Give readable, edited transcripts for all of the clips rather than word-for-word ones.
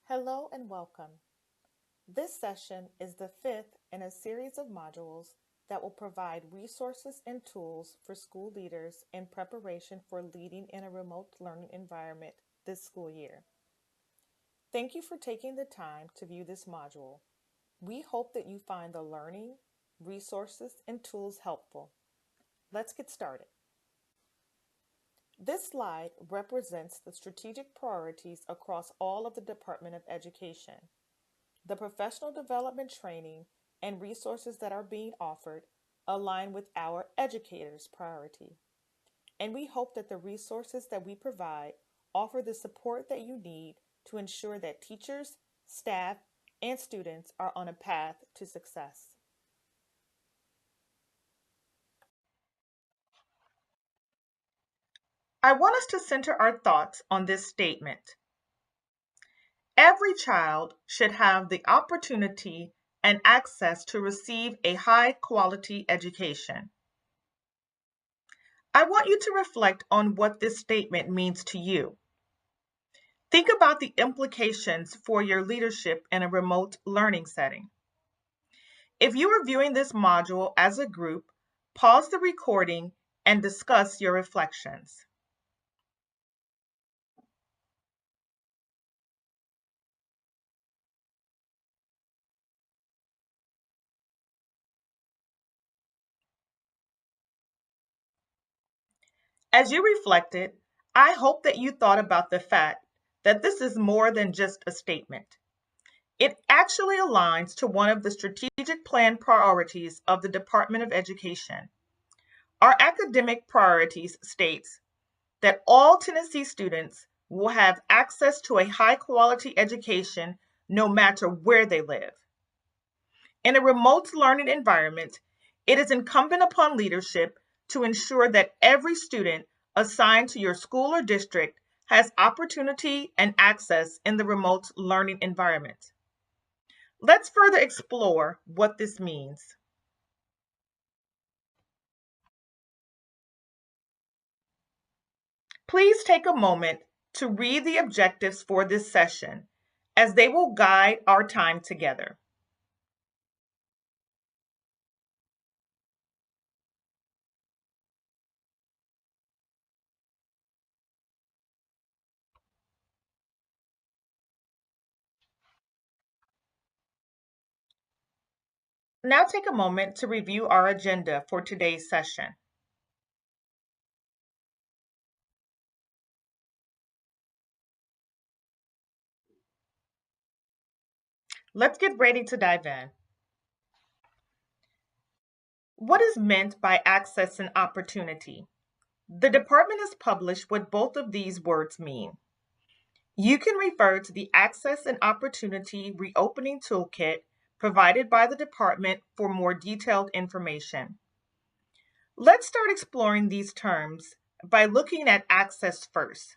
Hello and welcome. This session is the fifth in a series of modules that will provide resources and tools for school leaders in preparation for leading in a remote learning environment this school year. Thank you for taking the time to view this module. We hope that you find the learning, resources, and tools helpful. Let's get started. This slide represents the strategic priorities across all of the Department of Education. The professional development training and resources that are being offered align with our educators' priority. And we hope that the resources that we provide offer the support that you need to ensure that teachers, staff, and students are on a path to success. I want us to center our thoughts on this statement. Every child should have the opportunity and access to receive a high quality education. I want you to reflect on what this statement means to you. Think about the implications for your leadership in a remote learning setting. If you are viewing this module as a group, pause the recording and discuss your reflections. As you reflected, I hope that you thought about the fact that this is more than just a statement. It actually aligns to one of the strategic plan priorities of the Department of Education. Our academic priorities states that all Tennessee students will have access to a high quality education no matter where they live. In a remote learning environment, it is incumbent upon leadership to ensure that every student assigned to your school or district has opportunity and access in the remote learning environment. Let's further explore what this means. Please take a moment to read the objectives for this session, as they will guide our time together. Now take a moment to review our agenda for today's session. Let's get ready to dive in. What is meant by access and opportunity? The department has published what both of these words mean. You can refer to the Access and Opportunity Reopening Toolkit provided by the department for more detailed information. Let's start exploring these terms by looking at access first.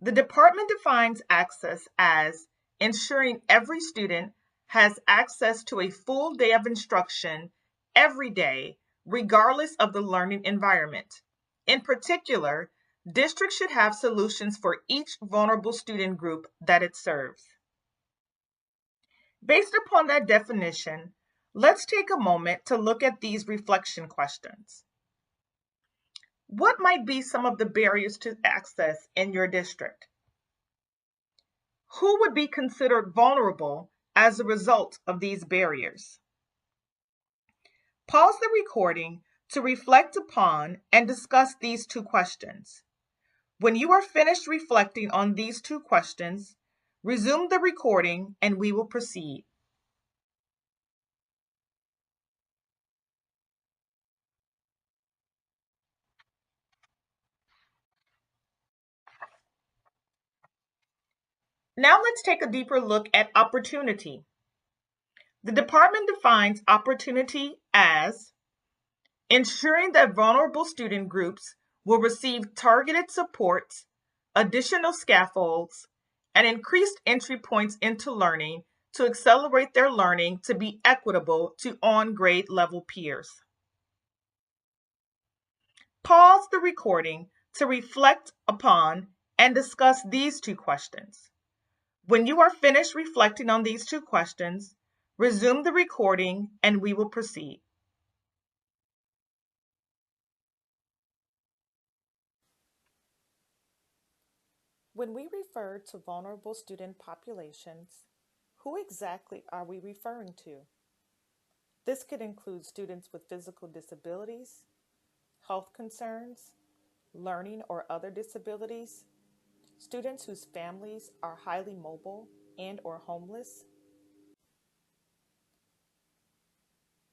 The department defines access as ensuring every student has access to a full day of instruction every day, regardless of the learning environment. In particular, districts should have solutions for each vulnerable student group that it serves. Based upon that definition, let's take a moment to look at these reflection questions. What might be some of the barriers to access in your district? Who would be considered vulnerable as a result of these barriers? Pause the recording to reflect upon and discuss these two questions. When you are finished reflecting on these two questions, resume the recording and we will proceed. Now let's take a deeper look at opportunity. The department defines opportunity as ensuring that vulnerable student groups will receive targeted supports, additional scaffolds, and increased entry points into learning to accelerate their learning to be equitable to on-grade level peers. Pause the recording to reflect upon and discuss these two questions. When you are finished reflecting on these two questions, resume the recording and we will proceed. When we refer to vulnerable student populations, who exactly are we referring to? This could include students with physical disabilities, health concerns, learning or other disabilities, students whose families are highly mobile and or homeless.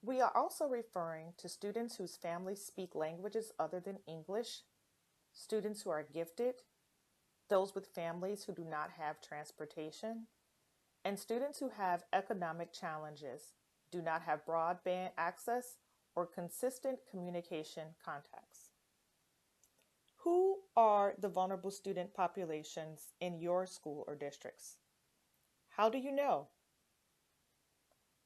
We are also referring to students whose families speak languages other than English, students who are gifted, those with families who do not have transportation, and students who have economic challenges, do not have broadband access, or consistent communication contacts. Who are the vulnerable student populations in your school or districts? How do you know?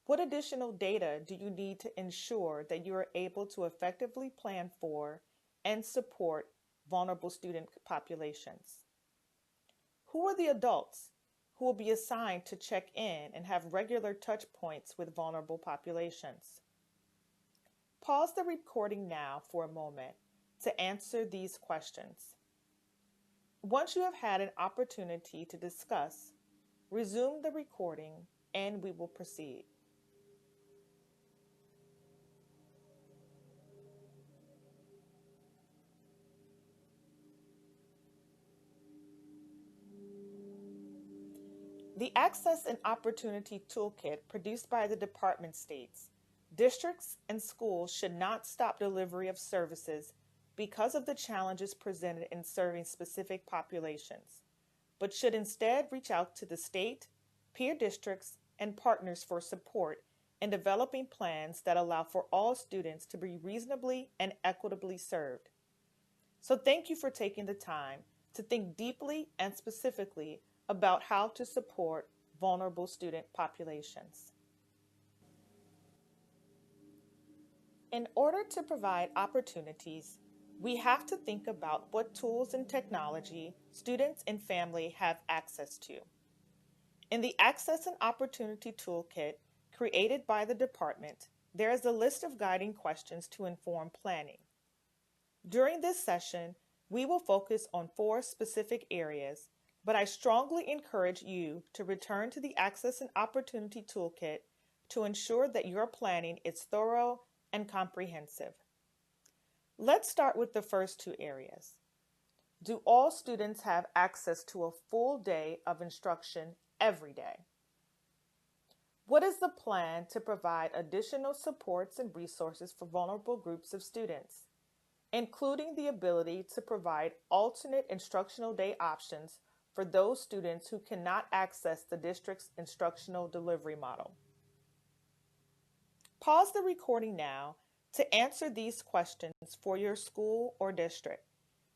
What additional data do you need to ensure that you are able to effectively plan for and support vulnerable student populations? Who are the adults who will be assigned to check in and have regular touch points with vulnerable populations? Pause the recording now for a moment to answer these questions. Once you have had an opportunity to discuss, resume the recording and we will proceed. The Access and Opportunity Toolkit produced by the department states, districts and schools should not stop delivery of services because of the challenges presented in serving specific populations, but should instead reach out to the state, peer districts, and partners for support in developing plans that allow for all students to be reasonably and equitably served. So thank you for taking the time to think deeply and specifically about how to support vulnerable student populations. In order to provide opportunities, we have to think about what tools and technology students and family have access to. In the Access and Opportunity Toolkit created by the department, there is a list of guiding questions to inform planning. During this session, we will focus on 4 specific areas, but I strongly encourage you to return to the Access and Opportunity Toolkit to ensure that your planning is thorough and comprehensive. Let's start with the first 2 areas. Do all students have access to a full day of instruction every day? What is the plan to provide additional supports and resources for vulnerable groups of students, including the ability to provide alternate instructional day options for those students who cannot access the district's instructional delivery model? Pause the recording now to answer these questions for your school or district,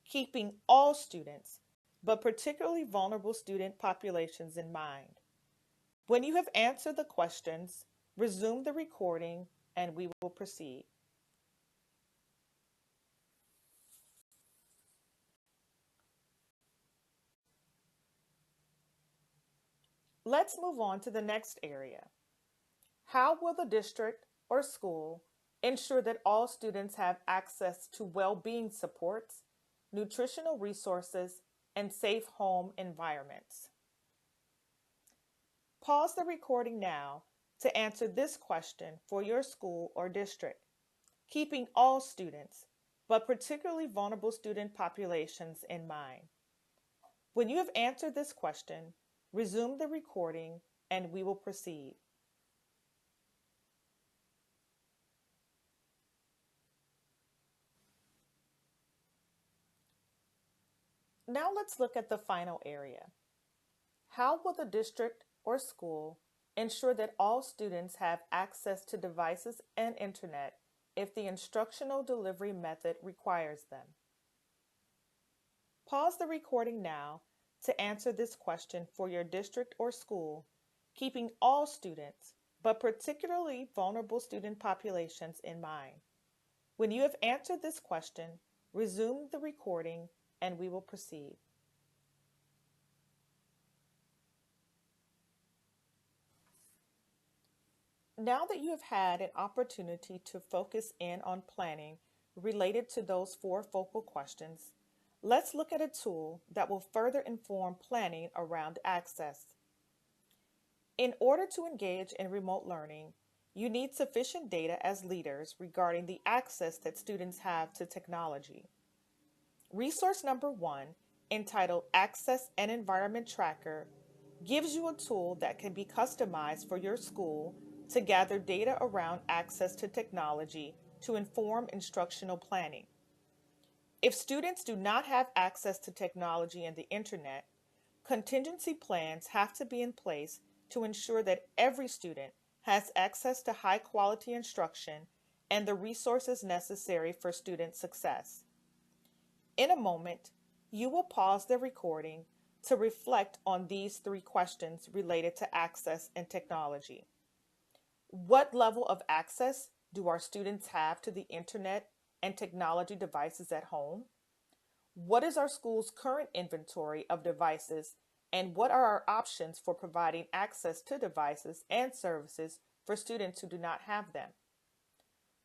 keeping all students, but particularly vulnerable student populations in mind. When you have answered the questions, resume the recording and we will proceed. Let's move on to the next area. How will the district or school ensure that all students have access to well-being supports, nutritional resources, and safe home environments? Pause the recording now to answer this question for your school or district, keeping all students, but particularly vulnerable student populations in mind. When you have answered this question, resume the recording and we will proceed. Now let's look at the final area. How will the district or school ensure that all students have access to devices and internet if the instructional delivery method requires them? Pause the recording now to answer this question for your district or school, keeping all students, but particularly vulnerable student populations in mind. When you have answered this question, resume the recording and we will proceed. Now that you have had an opportunity to focus in on planning related to those four focal questions, let's look at a tool that will further inform planning around access. In order to engage in remote learning, you need sufficient data as leaders regarding the access that students have to technology. Resource number one, entitled Access and Environment Tracker, gives you a tool that can be customized for your school to gather data around access to technology to inform instructional planning. If students do not have access to technology and the internet, contingency plans have to be in place to ensure that every student has access to high quality instruction and the resources necessary for student success. In a moment, you will pause the recording to reflect on these three questions related to access and technology. What level of access do our students have to the internet and technology devices at home? What is our school's current inventory of devices, and what are our options for providing access to devices and services for students who do not have them?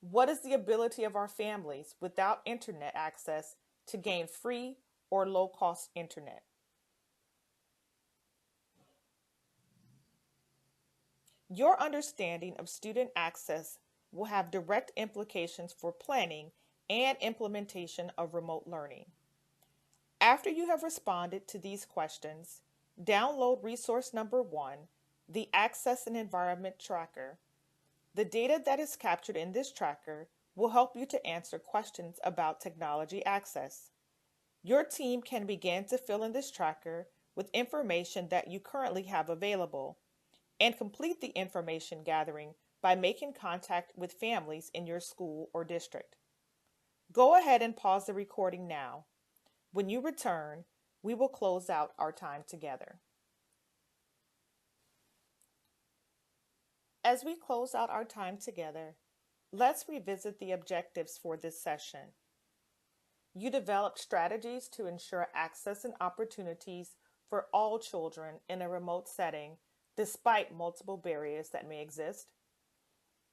What is the ability of our families without internet access to gain free or low-cost internet? Your understanding of student access will have direct implications for planning and implementation of remote learning. After you have responded to these questions, download resource number one, the Access and Environment Tracker. The data that is captured in this tracker will help you to answer questions about technology access. Your team can begin to fill in this tracker with information that you currently have available and complete the information gathering by making contact with families in your school or district. Go ahead and pause the recording now. When you return, we will close out our time together. As we close out our time together, let's revisit the objectives for this session. You developed strategies to ensure access and opportunities for all children in a remote setting, despite multiple barriers that may exist.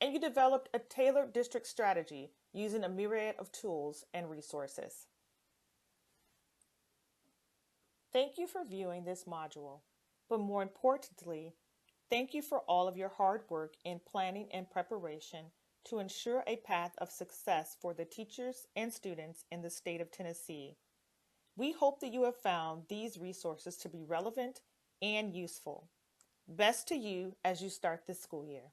And you developed a tailored district strategy using a myriad of tools and resources. Thank you for viewing this module, but more importantly, thank you for all of your hard work in planning and preparation to ensure a path of success for the teachers and students in the state of Tennessee. We hope that you have found these resources to be relevant and useful. Best to you as you start this school year.